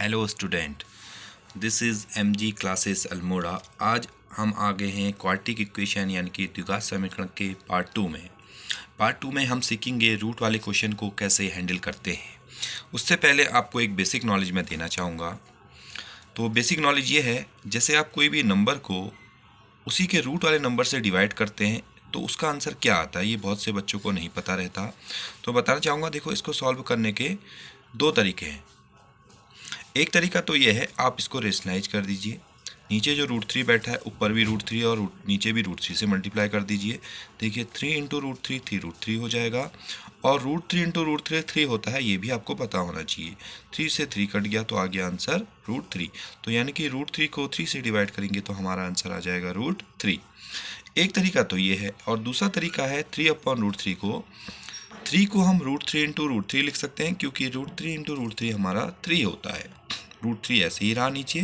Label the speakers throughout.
Speaker 1: Hello student, this is MG classes Almora. आज हम आ गए हैं क्वाड्रेटिक इक्वेशन यानी कि द्विघात समीकरण के पार्ट टू में हम सीखेंगे रूट वाले क्वेश्चन को कैसे हैंडल करते हैं। उससे पहले आपको एक बेसिक नॉलेज मैं देना चाहूँगा। तो बेसिक नॉलेज ये है, जैसे आप कोई भी नंबर को उसी के रूट वाले नंबर से डिवाइड करते हैं तो उसका आंसर क्या आता है, ये बहुत से बच्चों को नहीं पता रहता। तो बताना चाहूँगा, देखो इसको सॉल्व करने के दो तरीके हैं। एक तरीका तो ये है, आप इसको रेशनलाइज कर दीजिए। नीचे जो √3 बैठा है, ऊपर भी √3 और नीचे भी √3 से मल्टीप्लाई कर दीजिए। देखिए 3 × √3 3√3 हो जाएगा, और √3 × √3 3 होता है, ये भी आपको पता होना चाहिए। 3 से 3 कट गया तो आ गया आंसर √3। तो यानी कि √3 को 3 से डिवाइड करेंगे तो हमारा आंसर आ जाएगा √3। एक तरीका तो ये है, और दूसरा तरीका है 3/√3 को 3 को हम √3 × √3 लिख सकते हैं, क्योंकि √3 × √3 हमारा 3 होता है। √3 ऐसे ही रहा नीचे,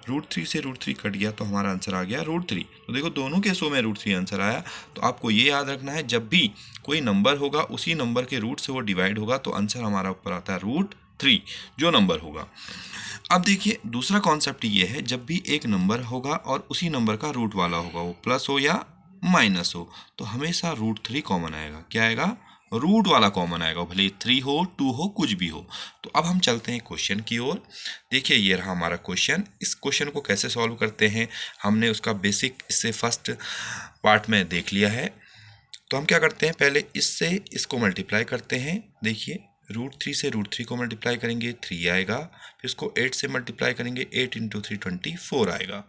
Speaker 1: √3 से √3 कट गया तो हमारा आंसर आ गया √3। तो देखो दोनों केसों में √3 आंसर आया। तो आपको ये याद रखना है, जब भी कोई नंबर होगा उसी नंबर के रूट से वो डिवाइड होगा तो आंसर हमारा ऊपर आता है √3 जो नंबर होगा। अब देखिए दूसरा कॉन्सेप्ट ये है, जब भी एक नंबर होगा और उसी नंबर का रूट वाला होगा, वो प्लस हो या माइनस हो, तो हमेशा √3 कॉमन आएगा। क्या आएगा? रूट वाला कॉमन आएगा, भले 3 हो 2 हो कुछ भी हो। तो अब हम चलते हैं क्वेश्चन की ओर। देखिए ये रहा हमारा क्वेश्चन। इस क्वेश्चन को कैसे सॉल्व करते हैं हमने उसका बेसिक इससे फर्स्ट पार्ट में देख लिया है। तो हम क्या करते हैं, पहले इससे इसको मल्टीप्लाई करते हैं। देखिए √3 से √3 को मल्टीप्लाई करेंगे 3 आएगा, फिर इसको 8 से मल्टीप्लाई करेंगे 8 × 3 24 आएगा।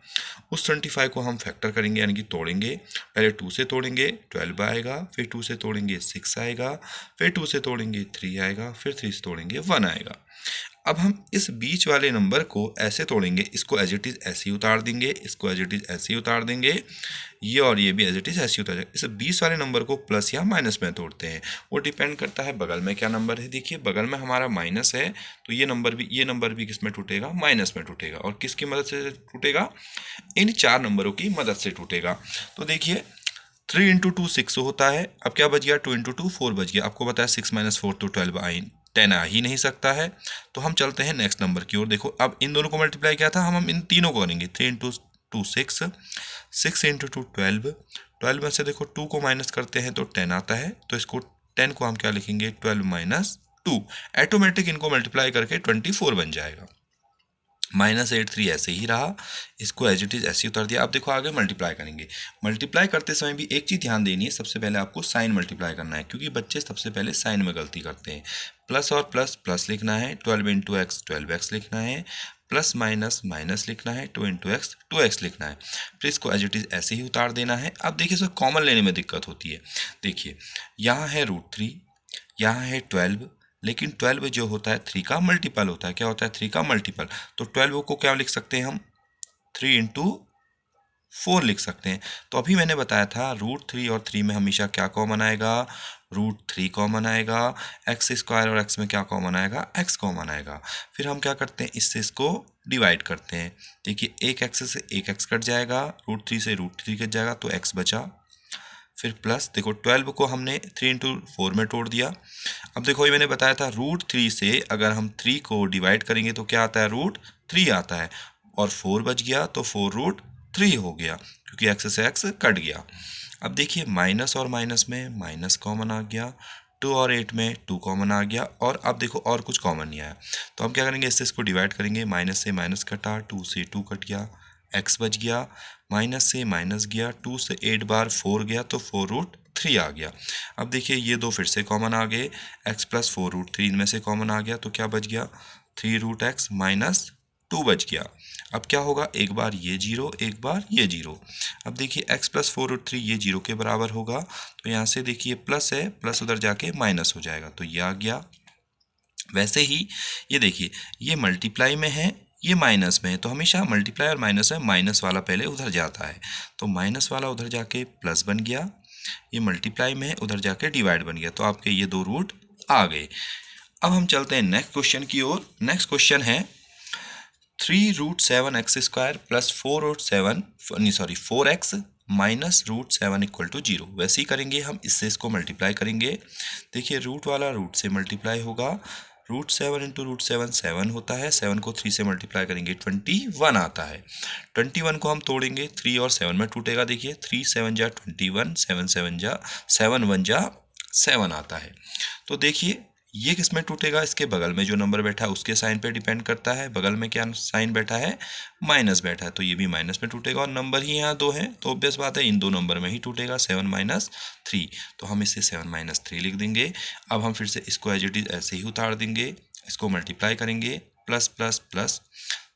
Speaker 1: उस 25 को हम फैक्टर करेंगे यानी कि तोड़ेंगे। पहले 2 से तोड़ेंगे 12 आएगा, फिर 2 से तोड़ेंगे 6 आएगा, फिर 2 से तोड़ेंगे 3 आएगा, फिर 3 से तोड़ेंगे 1 आएगा। अब हम इस बीच वाले नंबर को ऐसे तोड़ेंगे, इसको एज इट इज़ ऐसे ही उतार देंगे, इसको एज इट इज़ ऐसे ही उतार देंगे, ये और ये भी एज इट इज़ ऐसे ही उतार देंगे। इस 20 वाले नंबर को प्लस या माइनस में तोड़ते हैं, वो डिपेंड करता है बगल में क्या नंबर है। देखिए बगल में हमारा माइनस है, तो ये नंबर भी किस में टूटेगा? माइनस में टूटेगा। और किसकी मदद से टूटेगा? इन 4 नंबरों की मदद से टूटेगा। तो देखिए 3 × 2 6 होता है। अब क्या बच गया? 2 × 2 4 बच गया। आपको पता है 6 - 4 तो 10 आ ही नहीं सकता है। तो हम चलते हैं नेक्स्ट नंबर की ओर। देखो अब इन दोनों को मल्टीप्लाई किया था, हम इन तीनों को करेंगे। 3 × 2 6, 6 × 2 12, 12 में से देखो 2 को माइनस करते हैं तो 10 आता है। तो इसको 10 को हम क्या लिखेंगे? 12 - 2। ऑटोमेटिक इनको मल्टीप्लाई करके 24 बन जाएगा। -8 ऐसे ही रहा, इसको एज इट इज़ ऐसे ही उतार दिया। अब देखो आगे मल्टीप्लाई करेंगे। मल्टीप्लाई करते समय भी एक चीज़ ध्यान देनी है, सबसे पहले आपको साइन मल्टीप्लाई करना है, क्योंकि बच्चे सबसे पहले साइन में गलती करते हैं। प्लस और प्लस प्लस लिखना है, 12 × x 12x लिखना है, प्लस माइनस माइनस लिखना है, 2 × x 2x लिखना है, फिर इसको एज इट इज़ ऐसे ही उतार देना है। अब देखिए इसमें कॉमन लेने में दिक्कत होती है। देखिए यहाँ है √3, यहाँ है 12, लेकिन 12 जो होता है 3 का मल्टीपल होता है। क्या होता है? 3 का मल्टीपल। तो 12 को क्या लिख सकते हैं हम? 3 × 4 लिख सकते हैं। तो अभी मैंने बताया था √3 और 3 में हमेशा क्या कॉमन आएगा? √3 कॉमन आएगा। x² और x में क्या कॉमन आएगा? x कॉमन आएगा। फिर हम क्या करते हैं, इससे इसको डिवाइड करते हैं। देखिए एक x से एक x कट जाएगा, √3 से √3 कट जाएगा तो x बचा। फिर प्लस देखो 12 को हमने 3 × 4 में तोड़ दिया। अब देखो ये मैंने बताया था √3 से अगर हम 3 को डिवाइड करेंगे तो क्या आता है? √3 आता है, और 4 बच गया तो 4√3 हो गया, क्योंकि x से x कट गया। अब देखिए माइनस और माइनस में माइनस कॉमन आ गया, 2 और 8 में 2 कॉमन आ गया, और अब देखो और कुछ कॉमन नहीं आया। तो हम क्या करेंगे, इससे इसको डिवाइड करेंगे। माइनस से माइनस कटा, 2 से 2 कट गया, x बच गया। माइनस से माइनस गया, 2 से 8 बार 4 गया तो 4√3 आ गया। अब देखिए ये दो फिर से कॉमन आ गए, x + 4√3 इनमें से कॉमन आ गया तो क्या बच गया? 3√x - 2 बच गया। अब क्या होगा? एक बार ये 0, एक बार ये 0। अब देखिए x + 4√3 ये 0 के बराबर होगा, तो यहाँ से देखिए प्लस है, प्लस उधर जाके माइनस हो जाएगा, तो ये आ गया। वैसे ही ये देखिए ये मल्टीप्लाई में है, ये माइनस में है, तो हमेशा मल्टीप्लाई और माइनस में माइनस वाला पहले उधर जाता है, तो माइनस वाला उधर जाके प्लस बन गया। ये मल्टीप्लाई में है, उधर जाके डिवाइड बन गया, तो आपके ये दो रूट आ गए। अब हम चलते हैं नेक्स्ट क्वेश्चन की ओर। नेक्स्ट क्वेश्चन है 3√7x² + 4x -√7 = 0। वैसे ही करेंगे हम, इससे इसको मल्टीप्लाई करेंगे। देखिए रूट वाला रूट से मल्टीप्लाई होगा, √7 इंटू √7 7 होता है, 7 को 3 से मल्टीप्लाई करेंगे 21 आता है। 21 को हम तोड़ेंगे, 3 और 7 में टूटेगा, देखिए 3 7 जा 21, 7 7 जा 7 1 जा 7 आता है। तो देखिए ये किस में टूटेगा, इसके बगल में जो नंबर बैठा है उसके साइन पे डिपेंड करता है, बगल में क्या साइन बैठा है, माइनस बैठा है, तो ये भी माइनस में टूटेगा और नंबर ही यहाँ 2 है तो ऑब्वियस बात है इन दो नंबर में ही टूटेगा, 7 - 3, तो हम इसे 7 - 3 लिख देंगे। अब हम फिर से इसको एज इट इज ऐसे ही उतार देंगे, इसको मल्टीप्लाई करेंगे, plus plus plus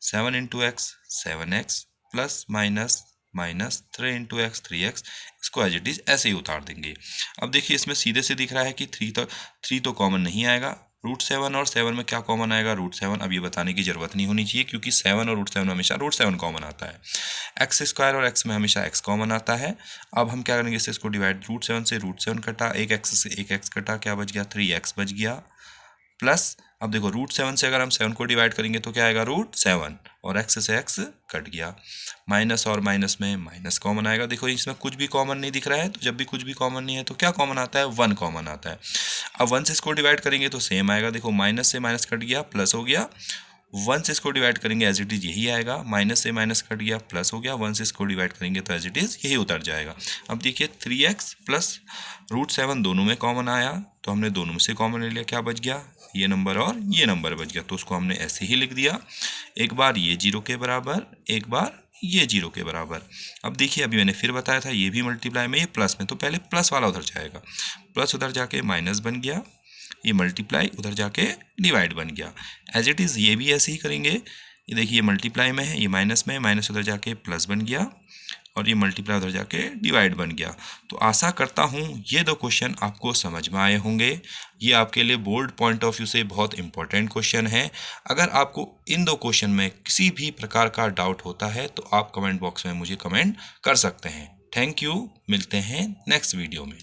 Speaker 1: 7 into x 7x plus minus minus 3 into x 3x, इसको एज इट इज ऐसे ही उतार देंगे। अब देखिए इसमें सीधे से दिख रहा है कि 3 तो कॉमन नहीं आएगा, √7 और 7 में क्या कॉमन आएगा, √7। अब ये बताने की जरूरत नहीं होनी चाहिए क्योंकि 7 और √7 में हमेशा √7 कॉमन आता है। x² और x में हमेशा x कॉमन आता है। अब हम क्या करेंगे, इसको डिवाइड, √7 से √7 कटा, एक x से एक x कटा, क्या बच गया, 3x बच गया, प्लस अब देखो √7 से अगर हम 7 को डिवाइड करेंगे तो क्या आएगा, √7 और x से x कट गया, माइनस और माइनस में माइनस कॉमन आएगा। देखो इसमें कुछ भी कॉमन नहीं दिख रहा है, तो जब भी कुछ भी कॉमन नहीं है तो क्या कॉमन आता है, 1 कॉमन आता है। अब 1 से इसको डिवाइड करेंगे तो सेम आएगा, देखो माइनस से माइनस कट गया, प्लस हो गया। 1 से इसको डिवाइड करेंगे एज इट इज यही आएगा, माइनस से माइनस कट गया, प्लस हो गया। 1 से इसको डिवाइड करेंगे तो एज इट इज यही उतर जाएगा। अब देखिए 3x प्लस √7 दोनों में कॉमन आया, तो हमने दोनों में से कॉमन ले लिया, क्या बच गया, ये नंबर और ये नंबर बच गया, तो उसको हमने ऐसे ही लिख दिया। एक बार ये 0 के बराबर, एक बार ये 0 के बराबर। अब देखिए अभी मैंने फिर बताया था ये भी मल्टीप्लाई में, ये प्लस में, तो पहले प्लस वाला उधर जाएगा, प्लस उधर जाके माइनस बन गया, ये मल्टीप्लाई उधर जाके डिवाइड बन गया। एज इट इज़ ये भी ऐसे ही करेंगे, ये देखिए ये मल्टीप्लाई में है, ये माइनस में है, माइनस उधर जाके प्लस बन गया और ये मल्टीप्लाई उधर जाके डिवाइड बन गया। तो आशा करता हूँ ये दो क्वेश्चन आपको समझ में आए होंगे। ये आपके लिए बोर्ड पॉइंट ऑफ व्यू से बहुत इंपॉर्टेंट क्वेश्चन है। अगर आपको इन दो क्वेश्चन में किसी भी प्रकार का डाउट होता है तो आप कमेंट बॉक्स में मुझे कमेंट कर सकते हैं। थैंक यू, मिलते हैं नेक्स्ट वीडियो में।